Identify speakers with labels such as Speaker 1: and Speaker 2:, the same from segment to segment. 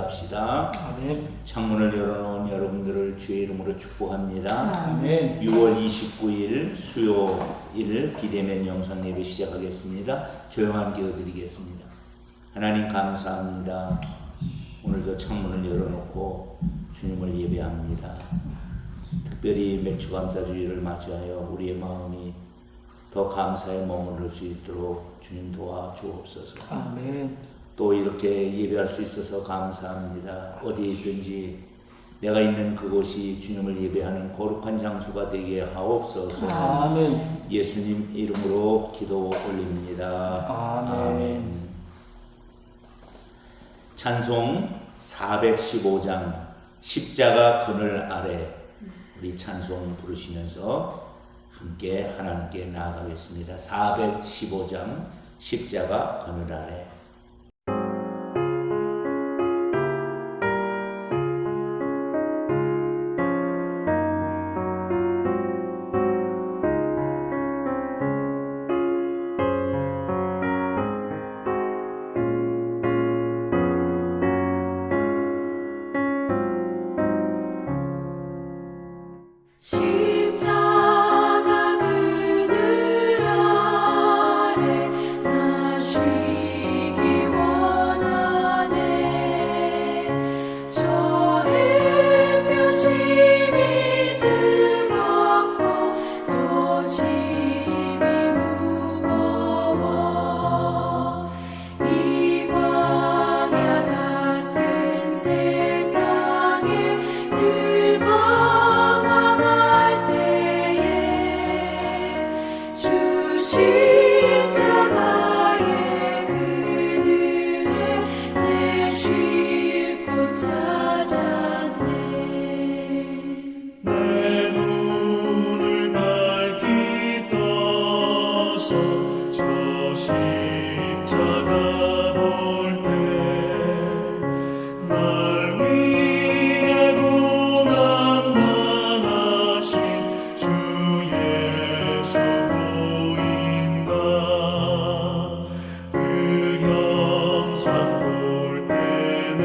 Speaker 1: 예배합시다.
Speaker 2: 아멘.
Speaker 1: 창문을 열어놓은 여러분들을 주의 이름으로 축복합니다.
Speaker 2: 아멘.
Speaker 1: 6월 29일 수요일 비대면 영상 예배 시작하겠습니다. 조용한 기도 드리겠습니다. 하나님 감사합니다. 오늘도 창문을 열어놓고 주님을 예배합니다. 특별히 맥주감사주의를 맞이하여 우리의 마음이 더 감사에 머무를 수 있도록 주님 도와주옵소서.
Speaker 2: 아멘.
Speaker 1: 또 이렇게 예배할 수 있어서 감사합니다. 어디에 있든지 내가 있는 그곳이 주님을 예배하는 거룩한 장소가 되게 하옵소서.
Speaker 2: 아멘.
Speaker 1: 예수님 이름으로 기도 올립니다.
Speaker 2: 아멘.
Speaker 1: 찬송 415장 십자가 그늘 아래, 우리 찬송 부르시면서 함께 하나님께 나아가겠습니다. 415장 십자가 그늘 아래.
Speaker 3: 십자가 그늘 아래 나 쉬기 원하네. 저 햇볕이 뜨겁고 또 짐이 무거워. 이 광야 같은 세상에 늘 방황할 때에 주 십자가의 그늘에 내 쉴 곳 찾았네.
Speaker 4: 내 눈을 밝히 떠서 저 십자가 볼 때 날 위해 고난당하신 주 예수 보인다. 그 형상 볼 때 내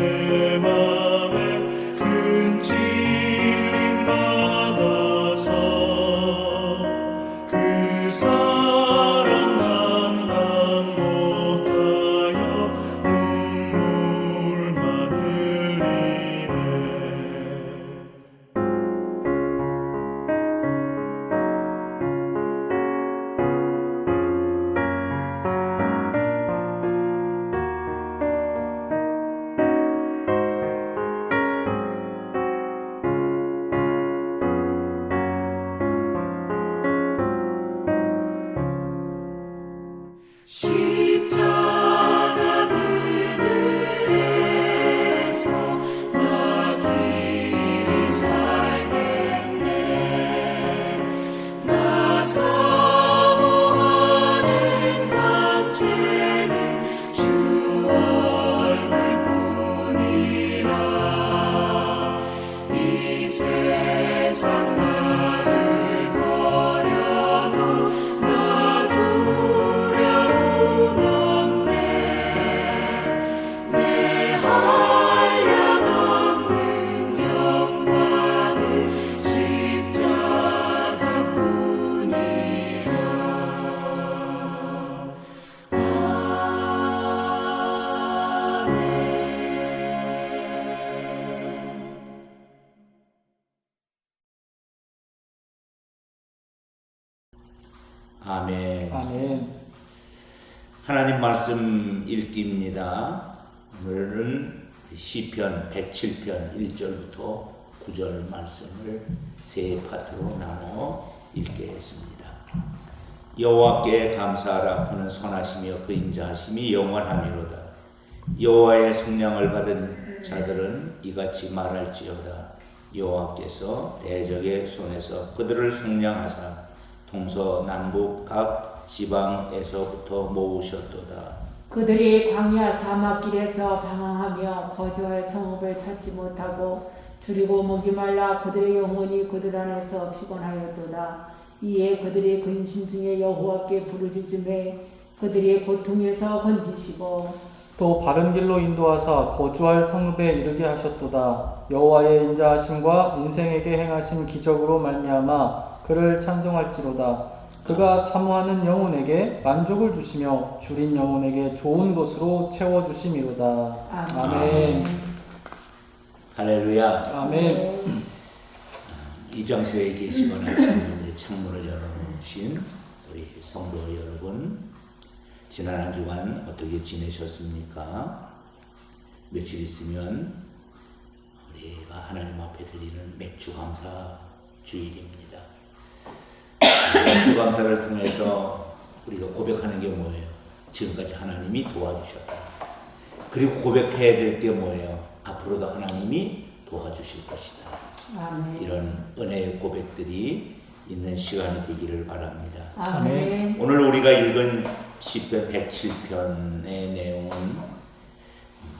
Speaker 4: 맘에 큰 찔림 받아서 그 사랑 감당 못하여 눈물만 흘리네.
Speaker 3: 십자가 그늘에서 나 길이 살겠네. 나 사모하는 광채는 주 얼굴뿐이라. 이 세상 나를 버려도 나 두려움 없네. 내 한량없는 영광은 십자가뿐이라. 아멘.
Speaker 1: 아멘.
Speaker 2: 아멘.
Speaker 1: 하나님 말씀 읽기입니다. 오늘은 시편 107편 1절부터 9절 말씀을 세 파트로 나눠 읽겠습니다. 여호와께 감사하라. 그는 선하시며 그 인자하심이 영원하미로다. 여호와의 성령을 받은 자들은 이같이 말할지어다. 여호와께서 대적의 손에서 그들을 속량하사 동서남북 각 지방에서부터 모으셨도다.
Speaker 5: 그들이 광야 사막길에서 방황하며 거주할 성읍을 찾지 못하고 줄이고 목이 말라 그들의 영혼이 그들 안에서 피곤하였도다. 이에 그들이 근심 중에 여호와께 부르짖음에 그들이 고통에서 건지시고
Speaker 2: 또 바른 길로 인도하사 거주할 성읍에 이르게 하셨도다. 여호와의 인자하심과 인생에게 행하신 기적으로 말미암아 그를 찬송할지로다. 그가 사모하는 영혼에게 만족을 주시며 줄인 영혼에게 좋은 것으로 채워주심이로다. 아멘.
Speaker 1: 할렐루야.
Speaker 2: 아멘.
Speaker 1: 이 장소에 계시거나 지금 이제 창문을 열어놓으신 우리 성도 여러분, 지난 한 주간 어떻게 지내셨습니까? 며칠 있으면 우리가 하나님 앞에 드리는 맥주 감사 주일입니다. 맥주 감사를 통해서 우리가 고백하는 게 뭐예요? 지금까지 하나님이 도와주셨다. 그리고 고백해야 될 게 뭐예요? 앞으로도 하나님이 도와주실 것이다.
Speaker 5: 아멘.
Speaker 1: 이런 은혜의 고백들이 있는 시간이 되기를 바랍니다.
Speaker 5: 아멘.
Speaker 1: 오늘 우리가 읽은 시편 107편의 내용은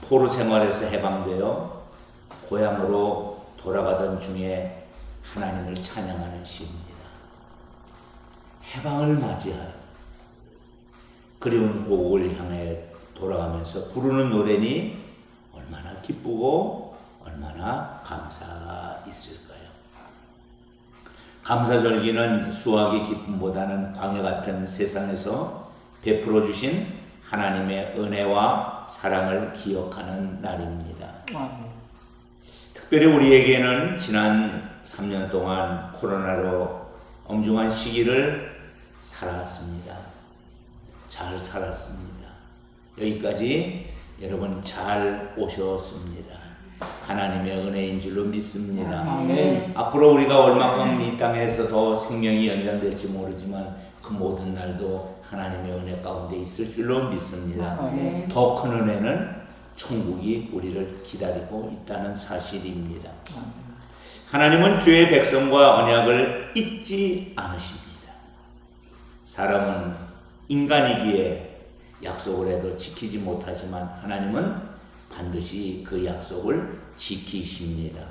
Speaker 1: 포로 생활에서 해방되어 고향으로 돌아가던 중에 하나님을 찬양하는 시입니다. 해방을 맞이하여 그리운 고국을 향해 돌아가면서 부르는 노래니 얼마나 기쁘고 얼마나 감사 있을까요? 감사절기는 수확의 기쁨보다는 광야 같은 세상에서 베풀어 주신 하나님의 은혜와 사랑을 기억하는 날입니다.
Speaker 2: 아멘.
Speaker 1: 특별히 우리에게는 지난 3년 동안 코로나로 엄중한 시기를 살았습니다. 잘 살았습니다. 여기까지 여러분 잘 오셨습니다. 하나님의 은혜인 줄로 믿습니다.
Speaker 2: 아멘.
Speaker 1: 앞으로 우리가 얼마큼 이 땅에서 더 생명이 연장될지 모르지만 그 모든 날도 하나님의 은혜 가운데 있을 줄로 믿습니다.
Speaker 2: 아멘.
Speaker 1: 더 큰 은혜는 천국이 우리를 기다리고 있다는 사실입니다. 하나님은 주의 백성과 언약을 잊지 않으십니다. 사람은 인간이기에 약속을 해도 지키지 못하지만 하나님은 반드시 그 약속을 지키십니다.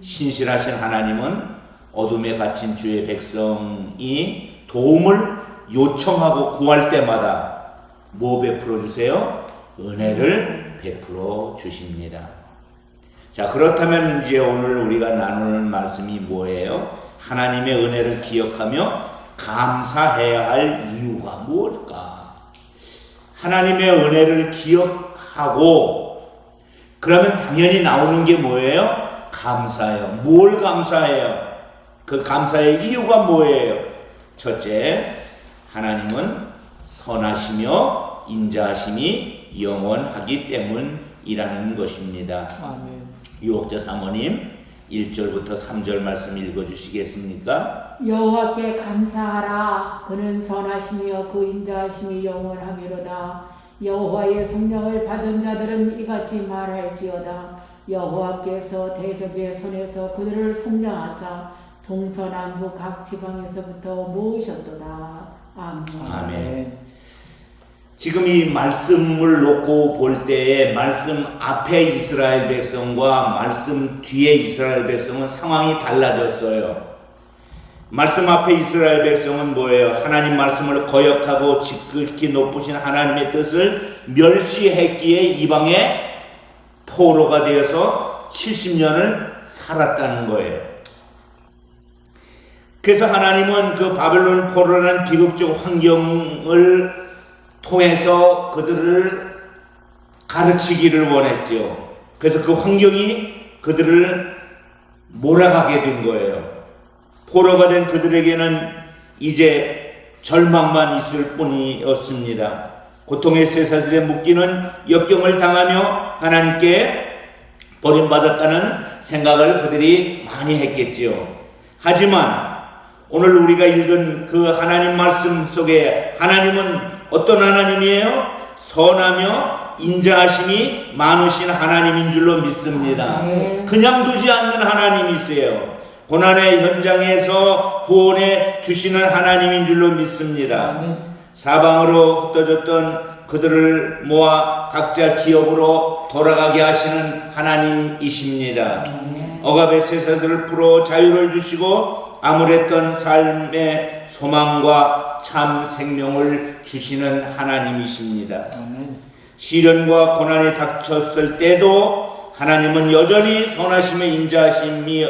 Speaker 1: 신실하신 하나님은 어둠에 갇힌 주의 백성이 도움을 요청하고 구할 때마다 뭐 베풀어 주세요? 은혜를 베풀어 주십니다. 자, 그렇다면 이제 오늘 우리가 나누는 말씀이 뭐예요? 하나님의 은혜를 기억하며 감사해야 할 이유가 뭘까? 하나님의 은혜를 기억하고 그러면 당연히 나오는 게 뭐예요? 감사해요. 뭘 감사해요? 그 감사의 이유가 뭐예요? 첫째, 하나님은 선하시며 인자하심이 영원하기 때문이라는 것입니다.
Speaker 2: 아멘.
Speaker 1: 유혹자 사모님 1절부터 3절 말씀 읽어주시겠습니까?
Speaker 5: 여호와께 감사하라. 그는 선하시며 그 인자하심이 영원하미로다. 여호와의 성령을 받은 자들은 이같이 말할지어다. 여호와께서 대적의 손에서 그들을 속량하사 동서남북 각 지방에서부터 모으셨도다. 아멘.
Speaker 1: 아멘. 지금 이 말씀을 놓고 볼 때에 말씀 앞에 이스라엘 백성과 말씀 뒤에 이스라엘 백성은 상황이 달라졌어요. 말씀 앞에 이스라엘 백성은 뭐예요? 하나님 말씀을 거역하고 지극히 높으신 하나님의 뜻을 멸시했기에 이방의 포로가 되어서 70년을 살았다는 거예요. 그래서 하나님은 그 바벨론 포로라는 비극적 환경을 통해서 그들을 가르치기를 원했죠. 그래서 그 환경이 그들을 몰아가게 된 거예요. 포로가 된 그들에게는 이제 절망만 있을 뿐이었습니다. 고통의 쇠사슬에 묶이는 역경을 당하며 하나님께 버림받았다는 생각을 그들이 많이 했겠지요. 하지만 오늘 우리가 읽은 그 하나님 말씀 속에 하나님은 어떤 하나님이에요? 선하며 인자하심이 많으신 하나님인 줄로 믿습니다. 그냥 두지 않는 하나님이세요. 고난의 현장에서 구원해 주시는 하나님인 줄로 믿습니다. 사방으로 흩어졌던 그들을 모아 각자 기업으로 돌아가게 하시는 하나님이십니다. 억압의 쇠사슬을 풀어 자유를 주시고 암울했던 삶의 소망과 참 생명을 주시는 하나님이십니다. 시련과 고난이 닥쳤을 때도 하나님은 여전히 선하심에 인자하심이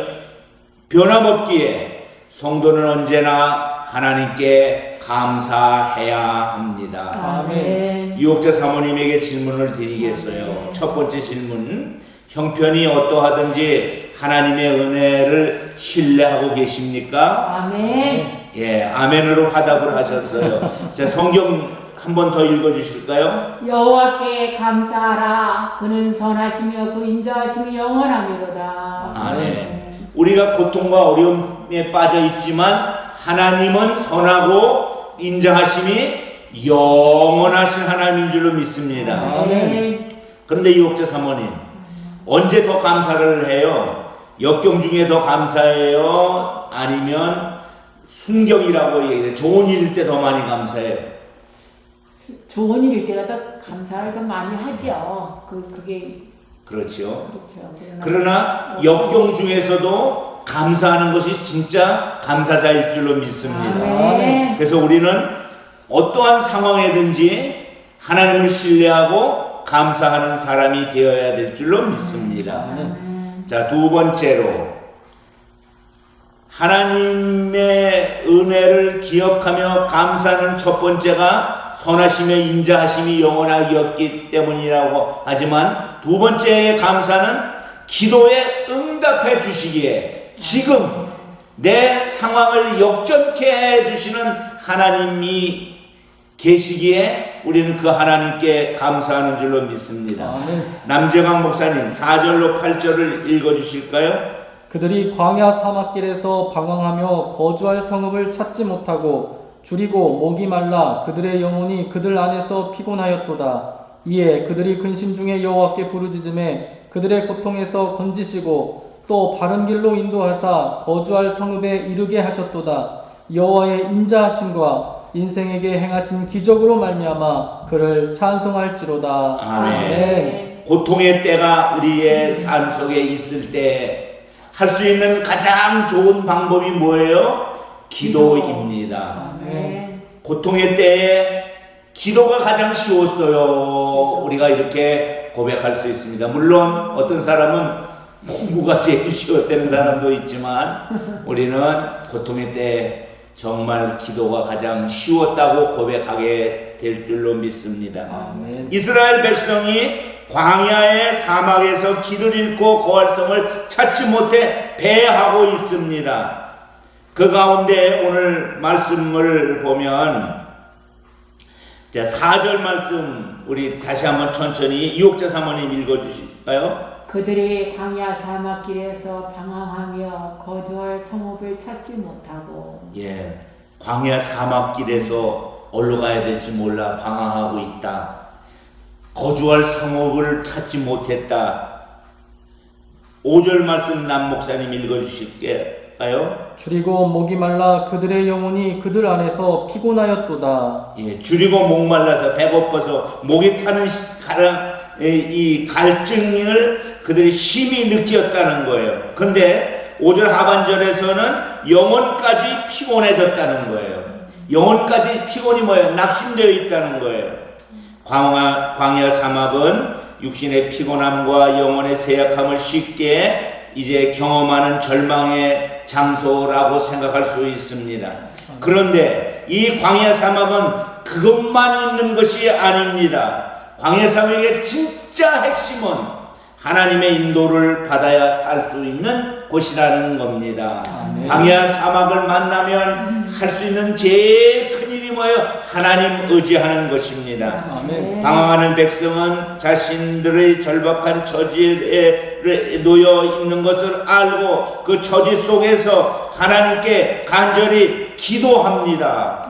Speaker 1: 변함없기에 성도는 언제나 하나님께 감사해야 합니다.
Speaker 5: 아멘.
Speaker 1: 유혹자 사모님에게 질문을 드리겠어요. 첫 번째 질문, 형편이 어떠하든지 하나님의 은혜를 신뢰하고 계십니까?
Speaker 5: 아멘.
Speaker 1: 예, 아멘으로 화답을 하셨어요. 자, 성경 한 번 더 읽어주실까요?
Speaker 5: 여호와께 감사하라. 그는 선하시며 그 인자하심이 영원하미로다.
Speaker 1: 아멘. 우리가 고통과 어려움에 빠져 있지만 하나님은 선하고 인자하심이 영원하신 하나님인 줄로 믿습니다.
Speaker 5: 아멘.
Speaker 1: 그런데 유혹자 사모님, 언제 더 감사를 해요? 역경 중에 더 감사해요? 아니면 순경이라고 얘기해요? 좋은 일일 때 더 많이 감사해요?
Speaker 5: 좋은 일일 때가 더 감사를 더 많이 하죠. 그게
Speaker 1: 그렇죠.
Speaker 5: 그렇죠.
Speaker 1: 그러나 역경 중에서도 감사하는 것이 진짜 감사자일 줄로 믿습니다.
Speaker 5: 아멘.
Speaker 1: 그래서 우리는 어떠한 상황에든지 하나님을 신뢰하고 감사하는 사람이 되어야 될 줄로 믿습니다. 자, 두 번째로 하나님의 은혜를 기억하며 감사하는 첫 번째가 선하시며 인자하심이 영원하였기 때문이라고 하지만 두 번째의 감사는 기도에 응답해 주시기에 지금 내 상황을 역전케 해 주시는 하나님이 계시기에 우리는 그 하나님께 감사하는 줄로 믿습니다.
Speaker 2: 아멘.
Speaker 1: 남재광 목사님 4절로 8절을 읽어주실까요?
Speaker 2: 그들이 광야 사막길에서 방황하며 거주할 성읍을 찾지 못하고 줄이고 목이 말라 그들의 영혼이 그들 안에서 피곤하였도다. 이에 그들이 근심 중에 여호와께 부르짖음에 그들의 고통에서 건지시고 또 바른 길로 인도하사 거주할 성읍에 이르게 하셨도다. 여호와의 인자하심과 인생에게 행하신 기적으로 말미암아 그를 찬송할지로다.
Speaker 1: 아멘. 고통의 때가 우리의 삶 속에 있을 때 할 수 있는 가장 좋은 방법이 뭐예요? 기도입니다.
Speaker 5: 아멘.
Speaker 1: 고통의 때에 기도가 가장 쉬웠어요. 우리가 이렇게 고백할 수 있습니다. 물론 어떤 사람은 공부가 제일 쉬웠다는 사람도 있지만 우리는 고통의 때에 정말 기도가 가장 쉬웠다고 고백하게 될 줄로 믿습니다.
Speaker 2: 아멘.
Speaker 1: 이스라엘 백성이 광야의 사막에서 길을 잃고 거할성을 찾지 못해 배하고 있습니다. 그 가운데 오늘 말씀을 보면 자, 4절 말씀 우리 다시 한번 천천히 유혹자 사모님 읽어주실까요?
Speaker 5: 그들이 광야 사막길에서 방황하며 거주할 성읍을 찾지 못하고
Speaker 1: 예, 광야 사막길에서 어디로 가야 될지 몰라 방황하고 있다. 거주할 성읍을 찾지 못했다. 5절 말씀 남 목사님 읽어주실까요?
Speaker 2: 줄이고 목이 말라 그들의 영혼이 그들 안에서 피곤하였도다.
Speaker 1: 예, 줄이고 목말라서 배고파서 목이 타는 이 갈증을 그들이 심히 느꼈다는 거예요. 근데 5절 하반절에서는 영혼까지 피곤해졌다는 거예요. 영혼까지 피곤이 뭐예요? 낙심되어 있다는 거예요. 광야 사막은 육신의 피곤함과 영혼의 쇠약함을 쉽게 이제 경험하는 절망의 장소라고 생각할 수 있습니다. 그런데 이 광야 사막은 그것만 있는 것이 아닙니다. 광야 사막의 진짜 핵심은 하나님의 인도를 받아야 살 수 있는 곳이라는 겁니다.
Speaker 2: 아멘.
Speaker 1: 광야 사막을 만나면 할 수 있는 제일 큰 일이 뭐예요? 하나님 의지하는 것입니다.
Speaker 2: 아멘.
Speaker 1: 방황하는 백성은 자신들의 절박한 처지에 놓여 있는 것을 알고 그 처지 속에서 하나님께 간절히 기도합니다.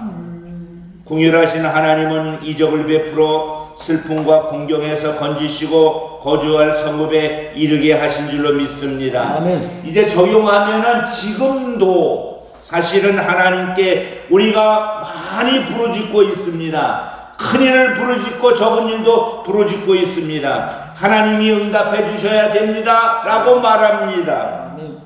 Speaker 1: 궁휼하신 하나님은 이적을 베풀어 슬픔과 공경에서 건지시고 거주할 성읍에 이르게 하신 줄로 믿습니다.
Speaker 2: 아멘.
Speaker 1: 이제 적용하면은 지금도 사실은 하나님께 우리가 많이 부르짖고 있습니다. 큰 일을 부르짖고 적은 일도 부르짖고 있습니다. 하나님이 응답해 주셔야 됩니다 라고 말합니다.
Speaker 2: 아멘.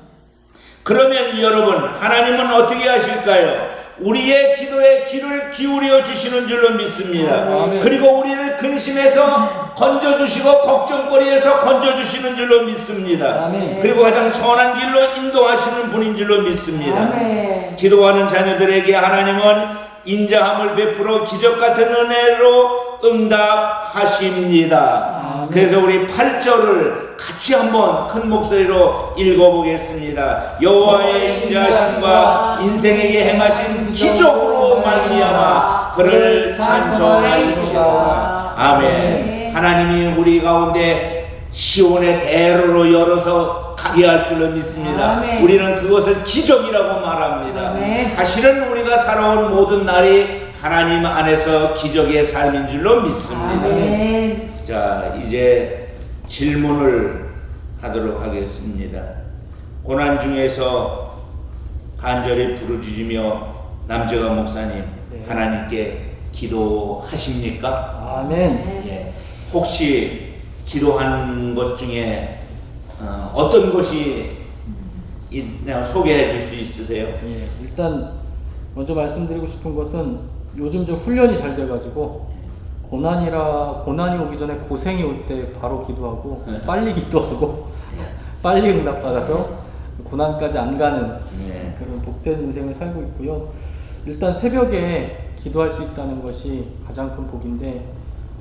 Speaker 1: 그러면 여러분 하나님은 어떻게 하실까요? 우리의 기도에 귀를 기울여 주시는 줄로 믿습니다.
Speaker 2: 아멘.
Speaker 1: 그리고 우리를 근심에서 건져주시고 걱정거리에서 건져주시는 줄로 믿습니다.
Speaker 2: 아멘.
Speaker 1: 그리고 가장 선한 길로 인도하시는 분인 줄로 믿습니다.
Speaker 5: 아멘.
Speaker 1: 기도하는 자녀들에게 하나님은 인자함을 베풀어 기적 같은 은혜로 응답하십니다.
Speaker 2: 아멘.
Speaker 1: 그래서 우리 8절을 같이 한번 큰 목소리로 읽어보겠습니다. 여호와의 인자하심과 인생에게 행하신 기적으로 말미암아 그를 찬송할지어다. 아멘. 하나님이 우리 가운데 시온의 대로로 열어서 가게 할 줄로 믿습니다.
Speaker 5: 아멘.
Speaker 1: 우리는 그것을 기적이라고 말합니다.
Speaker 5: 아멘.
Speaker 1: 사실은 우리가 살아온 모든 날이 하나님 안에서 기적의 삶인 줄로 믿습니다.
Speaker 5: 아멘.
Speaker 1: 자, 이제 질문을 하도록 하겠습니다. 고난 중에서 간절히 부르짖으며 남재가 목사님,
Speaker 2: 네.
Speaker 1: 하나님께 기도하십니까?
Speaker 2: 아멘.
Speaker 1: 예. 혹시 기도한 것 중에 어떤 것이 있나 소개해 줄 수 있으세요?
Speaker 2: 예, 일단 먼저 말씀드리고 싶은 것은 요즘 좀 훈련이 잘 돼가지고 고난이 오기 전에 고생이 올 때 바로 기도하고 빨리 기도하고 빨리 응답받아서 고난까지 안 가는
Speaker 1: 네.
Speaker 2: 그런 복된 인생을 살고 있고요. 일단 새벽에 기도할 수 있다는 것이 가장 큰 복인데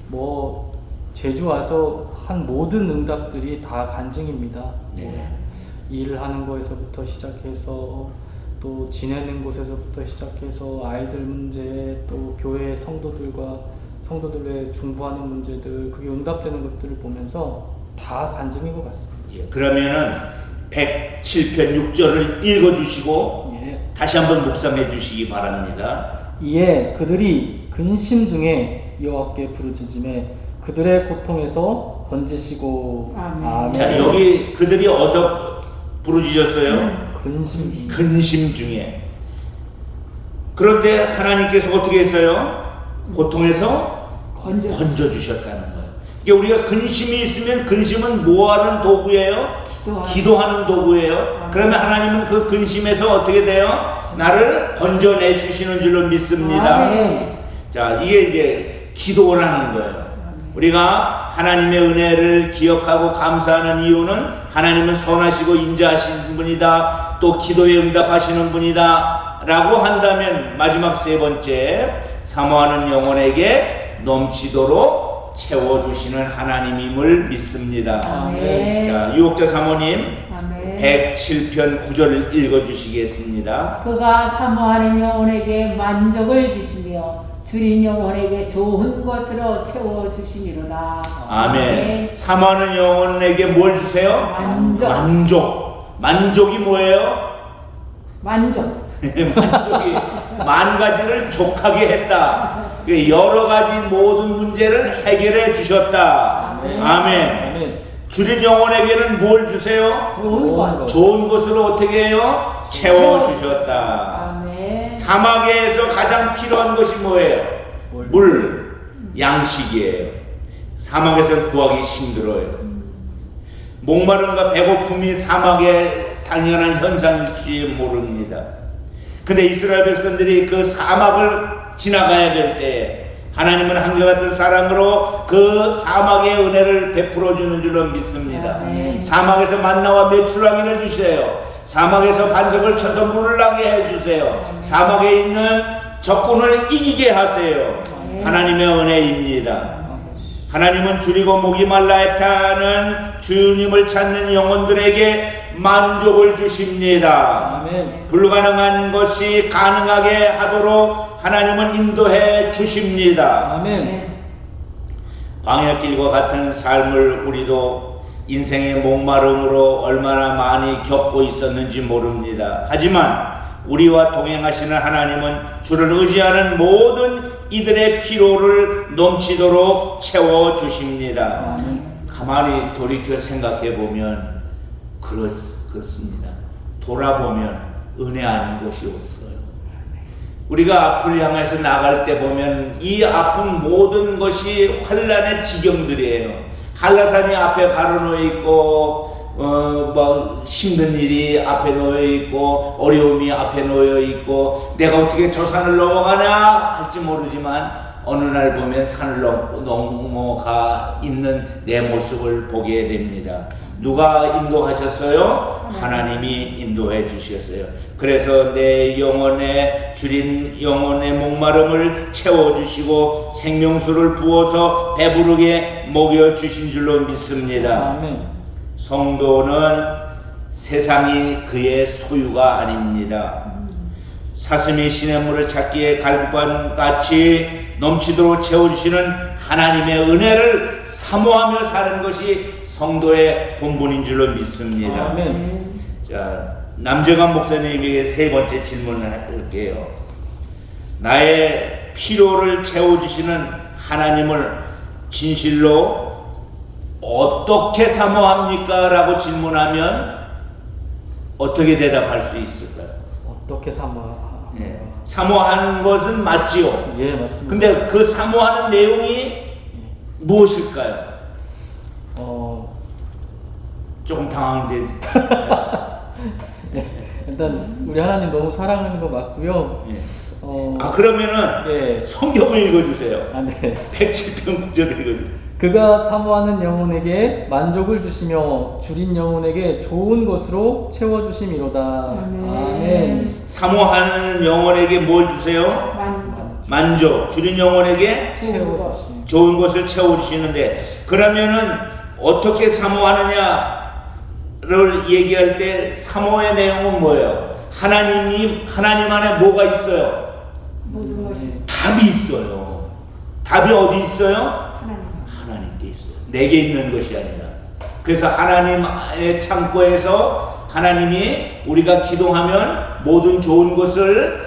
Speaker 2: 뭐 제주 와서 한 모든 응답들이 다 간증입니다.
Speaker 1: 네.
Speaker 2: 일을 하는 거에서부터 시작해서 또 지내는 곳에서부터 시작해서 아이들 문제, 또 교회 성도들의 중보하는 문제들, 그게 응답되는 것들을 보면서 다 간증인 것 같습니다.
Speaker 1: 예. 그러면은 107편 6절을 읽어 주시고
Speaker 2: 예.
Speaker 1: 다시 한번 묵상해 주시기 바랍니다.
Speaker 2: 이에 그들이 근심 중에 여호와께 부르짖음에 그들의 고통에서 건지시고
Speaker 5: 아멘.
Speaker 1: 자, 여기 그들이 어서 부르짖었어요?
Speaker 2: 근심 중에
Speaker 1: 근심 중에. 그런데 하나님께서 어떻게 했어요? 고통에서 건져 주셨다는 거예요. 그러니까 우리가 근심이 있으면 근심은 뭐 하는 도구예요? 기도하는 도구예요. 그러면 하나님은 그 근심에서 어떻게 돼요? 나를 건져내 주시는 줄로 믿습니다.
Speaker 5: 아멘.
Speaker 1: 자, 이게 이제 기도라는 거예요. 우리가 하나님의 은혜를 기억하고 감사하는 이유는 하나님은 선하시고 인자하신 분이다, 또 기도에 응답하시는 분이다 라고 한다면 마지막 세 번째, 사모하는 영혼에게 넘치도록 채워주시는 하나님임을 믿습니다.
Speaker 5: 아멘.
Speaker 1: 자, 유혹자 사모님
Speaker 5: 아멘.
Speaker 1: 107편 9절을 읽어주시겠습니다.
Speaker 5: 그가 사모하는 영혼에게 만족을 주시며 줄인 영혼에게 좋은 것으로 채워주시미로다.
Speaker 1: 아멘. 사모하는 영혼에게 뭘 주세요?
Speaker 5: 만족.
Speaker 1: 만족이 뭐예요?
Speaker 5: 만족.
Speaker 1: 만족이 만 가지를 족하게 했다. 여러 가지 모든 문제를 해결해 주셨다.
Speaker 2: 아멘.
Speaker 1: 아멘.
Speaker 2: 아멘.
Speaker 1: 줄인 영혼에게는 뭘 주세요?
Speaker 5: 좋은 것.
Speaker 1: 좋은 것으로 어떻게 해요? 채워 주셨다.
Speaker 5: 아멘.
Speaker 1: 사막에서 가장 필요한 것이 뭐예요? 물, 양식이에요. 사막에서 구하기 힘들어요. 목마름과 배고픔이 사막의 당연한 현상일지 모릅니다. 근데 이스라엘 백성들이 그 사막을 지나가야 될 때 하나님은 한결같은 사랑으로 그 사막의 은혜를 베풀어 주는 줄로 믿습니다.
Speaker 5: 아멘.
Speaker 1: 사막에서 만나와 메추라기를 주세요. 사막에서 반석을 쳐서 물을 나게 해주세요. 사막에 있는 적군을 이기게 하세요. 하나님의 은혜입니다. 하나님은 줄이고 목이 말라 애타는 주님을 찾는 영혼들에게 만족을 주십니다.
Speaker 2: 아멘.
Speaker 1: 불가능한 것이 가능하게 하도록 하나님은 인도해 주십니다.
Speaker 2: 아멘.
Speaker 1: 광야길과 같은 삶을 우리도 인생의 목마름으로 얼마나 많이 겪고 있었는지 모릅니다. 하지만 우리와 동행하시는 하나님은 주를 의지하는 모든 이들의 피로를 넘치도록 채워주십니다. 가만히 돌이켜 생각해 보면 그렇습니다. 돌아보면 은혜 아닌 것이 없어요. 우리가 앞을 향해서 나갈 때 보면 이 앞은 모든 것이 환란의 지경들이에요. 한라산이 앞에 가로놓여 있고 뭐 힘든 일이 앞에 놓여 있고 어려움이 앞에 놓여 있고 내가 어떻게 저 산을 넘어가냐 할지 모르지만 어느 날 보면 산을 넘어가 있는 내 모습을 보게 됩니다. 누가 인도하셨어요? 하나님이 인도해 주셨어요. 그래서 내 영혼에 줄인 영혼의 목마름을 채워주시고 생명수를 부어서 배부르게 먹여주신 줄로 믿습니다.
Speaker 2: 아멘.
Speaker 1: 성도는 세상이 그의 소유가 아닙니다. 사슴이 시냇물을 찾기에 갈급한 같이 넘치도록 채워주시는 하나님의 은혜를 사모하며 사는 것이 성도의 본분인 줄로 믿습니다.
Speaker 2: 아멘.
Speaker 1: 자, 남정환 목사님에게 세 번째 질문을 할게요. 나의 필요를 채워주시는 하나님을 진실로 어떻게 사모합니까? 라고 질문하면 어떻게 대답할 수 있을까요?
Speaker 2: 어떻게
Speaker 1: 예, 사모하는 것은 맞지요.
Speaker 2: 예, 맞습니다.
Speaker 1: 근데 그 사모하는 내용이 무엇일까요? 조금 당황되지.
Speaker 2: 일단 우리 하나님 너무 사랑하는 거 맞고요.
Speaker 1: 예.
Speaker 2: 어,
Speaker 1: 그러면은
Speaker 2: 예.
Speaker 1: 성경을 읽어주세요.
Speaker 2: 아, 네.
Speaker 1: 107편 9절을 읽어주세요.
Speaker 2: 그가 사모하는 영혼에게 만족을 주시며 줄인 영혼에게 좋은 것으로 채워주심이로다. 아멘.
Speaker 1: 사모하는 영혼에게 뭘 주세요? 만족. 줄인 영혼에게
Speaker 2: 채워주심.
Speaker 1: 좋은 것을 채워주시는데, 그러면은 어떻게 사모하느냐를 얘기할 때 사모의 내용은 뭐예요? 하나님 안에 뭐가 있어요?
Speaker 5: 모든 것이
Speaker 1: 답이 있어요. 답이 어디 있어요?
Speaker 5: 하나님.
Speaker 1: 하나님께 있어요. 내게 있는 것이 아니라. 그래서 하나님의 창고에서 하나님이 우리가 기도하면 모든 좋은 것을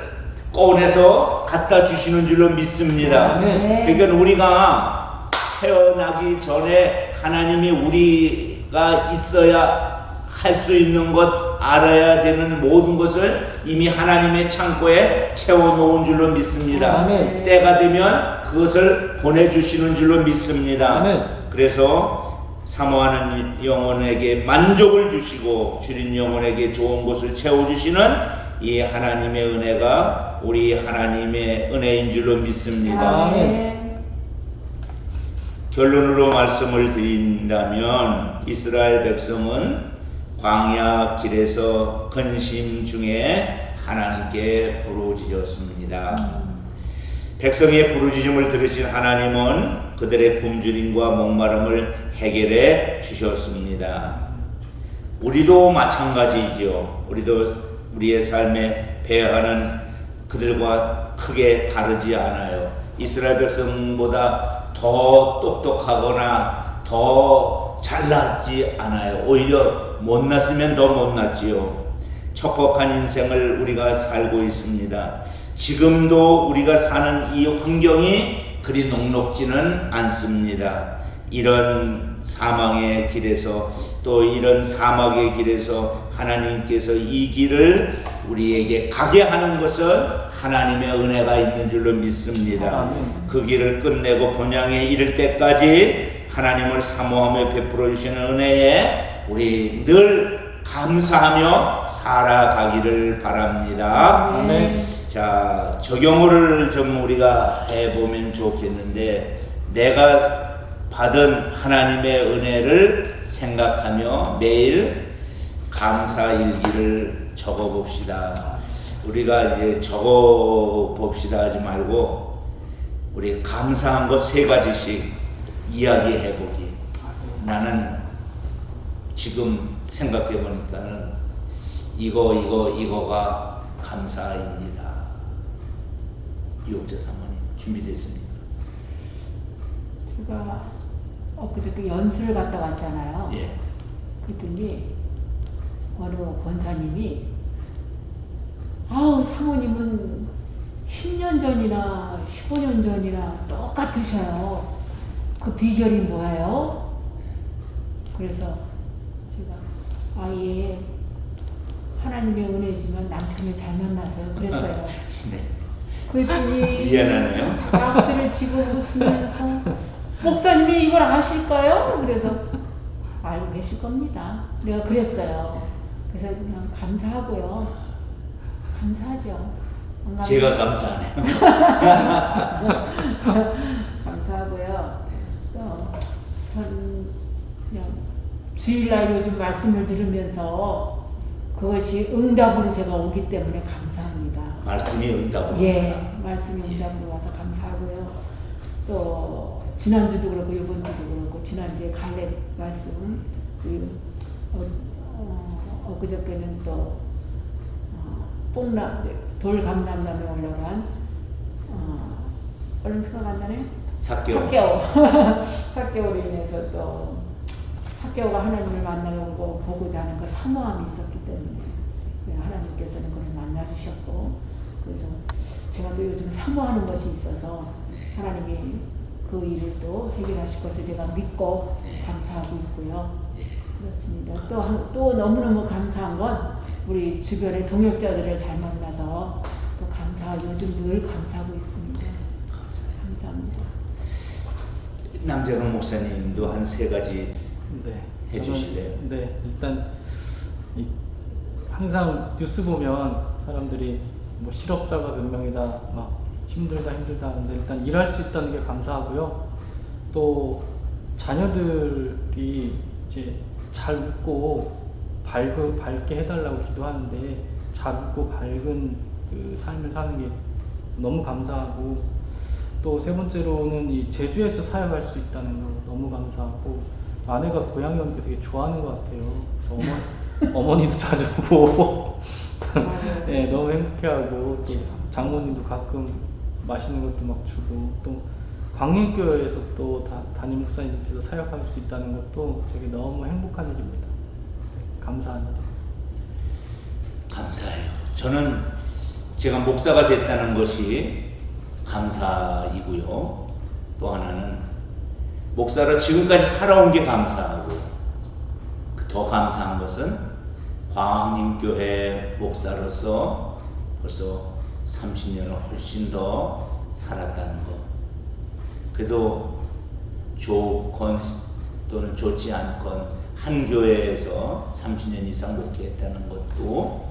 Speaker 1: 꺼내서 갖다 주시는 줄로 믿습니다.
Speaker 2: 아멘.
Speaker 1: 그러니까 우리가 태어나기 전에 하나님이 우리가 있어야 할 수 있는 것, 알아야 되는 모든 것을 이미 하나님의 창고에 채워놓은 줄로 믿습니다.
Speaker 2: 아멘.
Speaker 1: 때가 되면 그것을 보내주시는 줄로 믿습니다.
Speaker 2: 아멘.
Speaker 1: 그래서 사모하는 영혼에게 만족을 주시고 줄인 영혼에게 좋은 것을 채워주시는 이 하나님의 은혜가 우리 하나님의 은혜인 줄로 믿습니다.
Speaker 2: 아멘.
Speaker 1: 결론으로 말씀을 드린다면 이스라엘 백성은 광야 길에서 근심 중에 하나님께 부르짖었습니다. 백성의 부르짖음을 들으신 하나님은 그들의 굶주림과 목마름을 해결해 주셨습니다. 우리도 마찬가지죠. 우리도 우리의 삶에 배하는 그들과 크게 다르지 않아요. 이스라엘 백성보다 더 똑똑하거나 더 잘났지 않아요. 오히려 못났으면 더 못났지요. 척박한 인생을 우리가 살고 있습니다. 지금도 우리가 사는 이 환경이 그리 녹록지는 않습니다. 이런 사망의 길에서 또 이런 사막의 길에서 하나님께서 이 길을 우리에게 가게 하는 것은 하나님의 은혜가 있는 줄로 믿습니다.
Speaker 2: 아멘.
Speaker 1: 그 길을 끝내고 본향에 이를 때까지 하나님을 사모하며 베풀어 주시는 은혜에 우리 늘 감사하며 살아가기를 바랍니다.
Speaker 2: 아멘.
Speaker 1: 자, 적용을 좀 우리가 해보면 좋겠는데, 내가 받은 하나님의 은혜를 생각하며 매일 감사 일기를 적어봅시다. 우리가 이제 적어봅시다 하지 말고 우리 감사한 것 3가지씩 이야기해보기. 나는 지금 생각해보니까는 이거가 감사입니다. 유업재 사모님 준비됐습니까?
Speaker 5: 제가 엊그저께 연수를 갔다 왔잖아요.
Speaker 1: 예.
Speaker 5: 그랬더니 어느 권사님이 사모님은 10년 전이나 15년 전이나 똑같으셔요. 그 비결이 뭐예요? 그래서 제가 예, 하나님의 은혜지만 남편을 잘 만나서요. 그랬어요.
Speaker 1: 네.
Speaker 5: 그랬더니
Speaker 1: 미안하네요.
Speaker 5: 박수를 치고 웃으면서 목사님이 이걸 아실까요? 그래서 알고 계실 겁니다. 내가 그랬어요. 그래서 그냥 감사하고요. 감사하죠.
Speaker 1: 제가 감사하네요.
Speaker 5: 감사하고요. 그냥 주일날 요즘 말씀을 들으면서 그것이 응답으로 제가 오기 때문에 감사합니다.
Speaker 1: 말씀이 응답으로.
Speaker 5: 예, 말씀이 응답으로 와서 감사하고요. 또 지난주도 그렇고 이번 주도 그렇고 지난주에 갈렙 말씀 그리고 엊그저께는 또 돌감람담에 올라간 얼른 생각 안 나네?
Speaker 1: 삭개오.
Speaker 5: 삭개오로 인해서 또 삭개오가 하나님을 만나고 보고자 하는 그 사모함이 있었기 때문에 하나님께서는 그를 만나주셨고 그래서 제가 또 요즘 사모하는 것이 있어서 하나님이 그 일을 또 해결하실 것을 제가 믿고 감사하고 있고요. 그렇습니다. 또 너무너무 감사한 건 우리 주변의 동역자들을 잘 만나서 또 요즘 늘 감사하고 있습니다. 감사합니다.
Speaker 1: 남재롱 목사님도 한 3가지
Speaker 2: 네.
Speaker 1: 해주실래요?
Speaker 2: 네. 일단 항상 뉴스 보면 사람들이 뭐 실업자가 몇 명이다, 막 힘들다 하는데 일단 일할 수 있다는 게 감사하고요. 또 자녀들이 이제 잘 웃고 밝게 해달라고 기도하는데 잘 웃고 밝은 그 삶을 사는 게 너무 감사하고 또 3번째로는 이 제주에서 사역할 수 있다는 거 너무 감사하고 아내가 고향에 오니까 되게 좋아하는 것 같아요. 그래서 어머니도 자주 보고 네, 너무 행복해하고 또 장모님도 가끔 맛있는 것도 막 주고 또 광림교회에서 또 담임 목사님 밑에서 사역할 수 있다는 것도 되게 너무 행복한 일입니다. 네, 감사한 일.
Speaker 1: 감사해요. 저는 제가 목사가 됐다는 것이 감사이고요. 또 하나는 목사로 지금까지 살아온 게 감사하고 더 감사한 것은 광림교회 목사로서 벌써 30년을 훨씬 더 살았다는 것. 그래도 좋건 또는 좋지 않건 한 교회에서 30년 이상 목회했다는 것도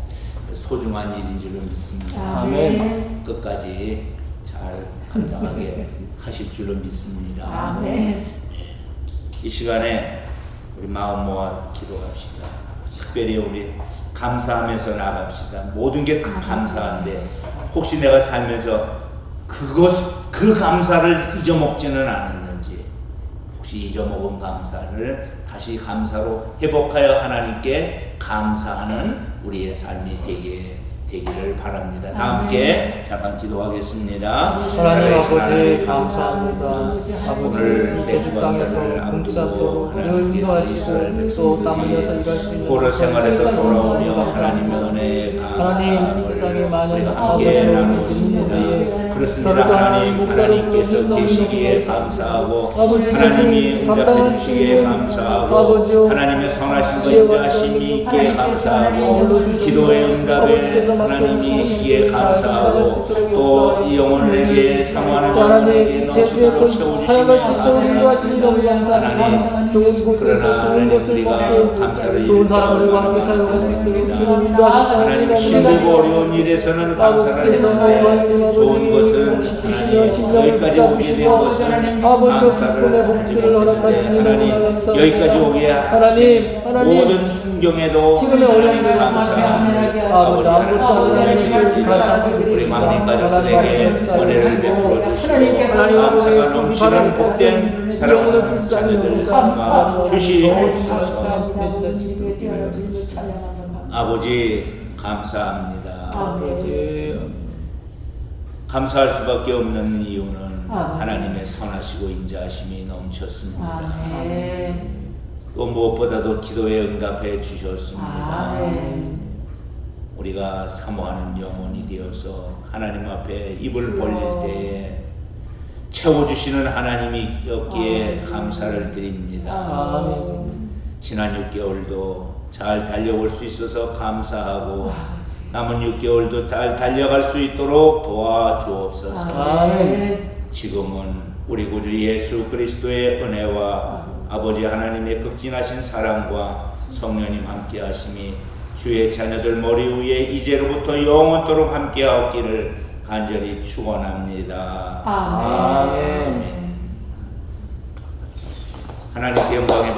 Speaker 1: 소중한 일인 줄로 믿습니다.
Speaker 2: 아멘.
Speaker 1: 끝까지 잘 감당하게 하실 줄로 믿습니다.
Speaker 5: 아멘.
Speaker 1: 이 시간에 우리 마음 모아 기도합시다. 특별히 우리 감사하면서 나갑시다. 모든 게 다 감사한데 혹시 내가 살면서 그 감사를 잊어먹지는 않았는지, 혹시 잊어먹은 감사를 다시 감사로 회복하여 하나님께 감사하는 우리의 삶이 되기를 바랍니다. 다 함께 잠깐 기도하겠습니다.
Speaker 2: 하나님
Speaker 1: 살아계신
Speaker 2: 아버지
Speaker 1: 감사합니다. 오늘
Speaker 2: 아버지
Speaker 1: 내주 감사를 앞두고 하나님께서 이스라엘
Speaker 2: 또 땀 흘려서 일할 수
Speaker 1: 백성들이
Speaker 2: 있는
Speaker 1: 포로 생활에서 돌아오며 하나님의 은혜에
Speaker 2: 하나님 세상에
Speaker 1: 감사함을
Speaker 2: 많은
Speaker 1: 우리가 함께
Speaker 2: 아버지의
Speaker 1: 나누었습니다.
Speaker 2: 믿음의
Speaker 1: 그렇습니다. 하나님께서 계시기에 감사하고 하나님이 응답해 주시기에 감사하고 하나님의 선하신 것 인자하심이 있기에 감사하고 기도의 응답에 하나님이 시기에 감사하고 또 이 영혼에게 사모하는 영혼에게 넘치도록 채워주시며 감사합니다. 하나님 그러나 하나님 우리가 감사를
Speaker 2: 좋은
Speaker 1: 잃을 때
Speaker 2: 사람들과
Speaker 1: 얼마나
Speaker 2: 함께
Speaker 1: 많습니다. 하나님 힘들고 어려운 일에서는 감사를 했는데 좋은 것은 하나님 여기까지 오게 된 것은 감사를 하지 못했는데 하나님 여기까지 오게
Speaker 2: 하나님
Speaker 1: 모든 순경에도 하나님 감사합니다. 아버지 하나님 우리 막내 가족들에게 은혜를 베풀어 주시고 감사가 넘치는 복된 사랑하는 자녀들 삼아 주시옵소서. 아버지 감사합니다.
Speaker 2: 아버지
Speaker 1: 감사할 수밖에 없는 이유는 하나님의 선하시고 인자하심이 넘쳤습니다.
Speaker 5: 아멘.
Speaker 1: 또 무엇보다도 기도에 응답해 주셨습니다.
Speaker 5: 아멘.
Speaker 1: 우리가 사모하는 영혼이 되어서 하나님 앞에 입을 벌릴 때에 채워주시는 하나님이었기에 감사를 드립니다.
Speaker 2: 아멘.
Speaker 1: 지난 6개월도 잘 달려올 수 있어서 감사하고 남은 6개월도 잘 달려갈 수 있도록 도와주옵소서.
Speaker 2: 아멘.
Speaker 1: 지금은 우리 구주 예수 그리스도의 은혜와 아버지 하나님의 극진하신 사랑과 성령님 함께 하심이 주의 자녀들 머리 위에 이제로부터 영원토록 함께 하옵기를 간절히 축원합니다.
Speaker 5: 아멘.
Speaker 2: 아멘.
Speaker 1: 하나님께 영광의